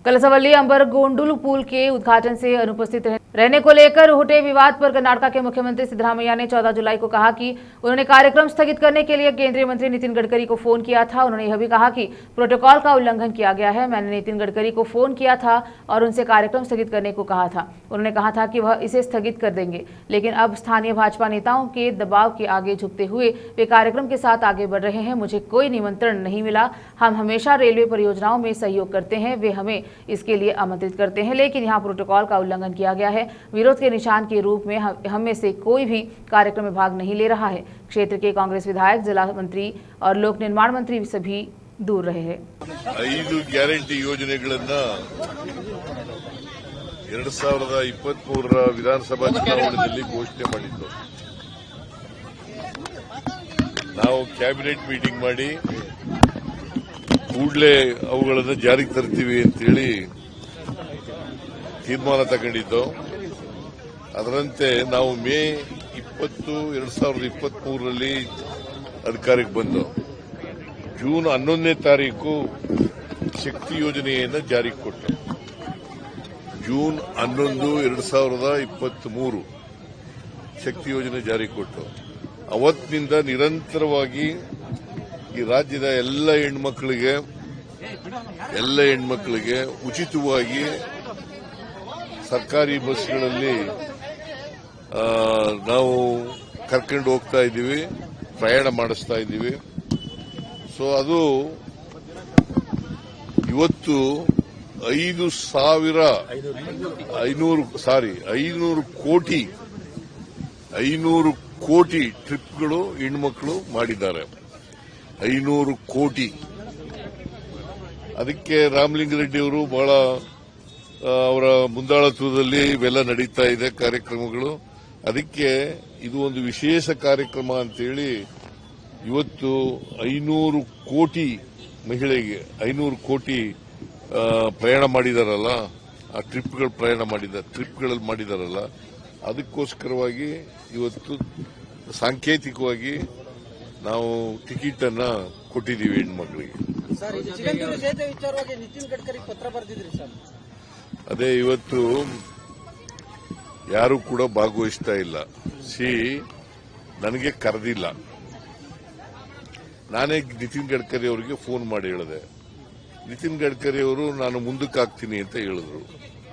कलसवली अंबर गोंडुल पुल के उद्घाटन से अनुपस्थित रहने को लेकर उठे विवाद पर कर्नाटक के मुख्यमंत्री सिद्धरामैया ने 14 जुलाई को कहा कि उन्होंने कार्यक्रम स्थगित करने के लिए केंद्रीय मंत्री नितिन गडकरी को फोन किया था। उन्होंने यह भी कहा कि प्रोटोकॉल का उल्लंघन किया गया है। मैंने नितिन गडकरी को फोन किया था और उनसे कार्यक्रम स्थगित करने को कहा था। उन्होंने कहा था कि वह इसे स्थगित कर देंगे, लेकिन अब स्थानीय भाजपा नेताओं के दबाव के आगे झुकते हुए वे कार्यक्रम के साथ आगे बढ़ रहे हैं। मुझे कोई निमंत्रण नहीं मिला। हम हमेशा रेलवे परियोजनाओं में सहयोग करते हैं, वे हमें इसके लिए आमंत्रित करते हैं, लेकिन यहाँ प्रोटोकॉल का उल्लंघन किया गया है। विरोध के निशान के रूप में हम में से कोई भी कार्यक्रम में भाग नहीं ले रहा है। क्षेत्र के कांग्रेस विधायक, जिला मंत्री और लोक निर्माण मंत्री सभी दूर रहे हैं। 5 ಗ್ಯಾರಂಟಿ ಯೋಜನೆಗಳನ್ನ 2023 ವಿಧಾನಸಭಾ ಚುನಾವಣೆಯಲ್ಲಿ ಘೋಷಣೆ ಮಾಡಿದ್ದು ನಾವು ಕ್ಯಾಬಿನೆಟ್ ಮೀಟಿಂಗ್ ಮಾಡಿ ಕೂಡಲೇ ಅವುಗಳನ್ನು ಜಾರಿಗೆ ತರ್ತೀವಿ ಅಂತೇಳಿ ತೀರ್ಮಾನ ತಗೊಂಡಿದ್ದು. ಅದರಂತೆ ನಾವು ಮೇ 20, 2023ರಲ್ಲಿ ಅಧಿಕಾರಕ್ಕೆ ಬಂದು ಜೂನ್ 11ನೇ ತಾರೀಕು ಶಕ್ತಿ ಯೋಜನೆಯನ್ನು ಜಾರಿಗೆ ಕೊಟ್ಟು ಜೂನ್ 11, 2023 ಶಕ್ತಿ ಯೋಜನೆ ಜಾರಿಗೆ ಕೊಟ್ಟು ಅವತ್ತಿನಿಂದ ನಿರಂತರವಾಗಿ ಈ ರಾಜ್ಯದ ಎಲ್ಲ ಹೆಣ್ಮಕ್ಳಿಗೆ ಉಚಿತವಾಗಿ ಸರ್ಕಾರಿ ಬಸ್ಗಳಲ್ಲಿ ನಾವು ಕರ್ಕೊಂಡು ಹೋಗ್ತಾ ಇದ್ದೀವಿ, ಪ್ರಯಾಣ ಮಾಡಿಸ್ತಾ ಇದ್ದೀವಿ. ಸೊ ಅದು ಇವತ್ತು 500 ಕೋಟಿ ಟ್ರಿಪ್ಗಳು ಹೆಣ್ಮಕ್ಳು ಮಾಡಿದ್ದಾರೆ. 500 ಕೋಟಿ. ಅದಕ್ಕೆ ರಾಮಲಿಂಗಾರೆಡ್ಡಿ ಅವರು ಬಹಳ ಅವರ ಮುಂದಾಳತ್ವದಲ್ಲಿ ಇವೆಲ್ಲ ನಡೀತಾ ಇದೆ ಕಾರ್ಯಕ್ರಮಗಳು. ಅದಕ್ಕೆ ಇದು ಒಂದು ವಿಶೇಷ ಕಾರ್ಯಕ್ರಮ ಅಂತೇಳಿ ಇವತ್ತು 500 ಕೋಟಿ ಮಹಿಳೆಗೆ 500 ಕೋಟಿ ಪ್ರಯಾಣ ಮಾಡಿದಾರಲ್ಲ, ಆ ಟ್ರಿಪ್ಗಳಲ್ಲಿ ಮಾಡಿದಾರಲ್ಲ, ಅದಕ್ಕೋಸ್ಕರವಾಗಿ ಇವತ್ತು ಸಾಂಕೇತಿಕವಾಗಿ ನಾವು ಟಿಕೆಟ್ ಅನ್ನ ಕೊಟ್ಟಿದ್ದೀವಿ ಹೆಣ್ಮಕ್ಳಿಗೆ. ಅದೇ ಇವತ್ತು ಯಾರು ಕೂಡ ಭಾಗವಹಿಸ್ತಾ ಇಲ್ಲ. ನನಗೆ ಕರೆದಿಲ್ಲ. ನಾನೇ ನಿತಿನ್ ಗಡ್ಕರಿ ಅವರಿಗೆ ಫೋನ್ ಮಾಡಿ ಹೇಳಿದೆ. ನಿತಿನ್ ಗಡ್ಕರಿ ಅವರು ನಾನು ಮುಂದಕ್ಕೆ ಹಾಕ್ತೀನಿ ಅಂತ ಹೇಳಿದ್ರು.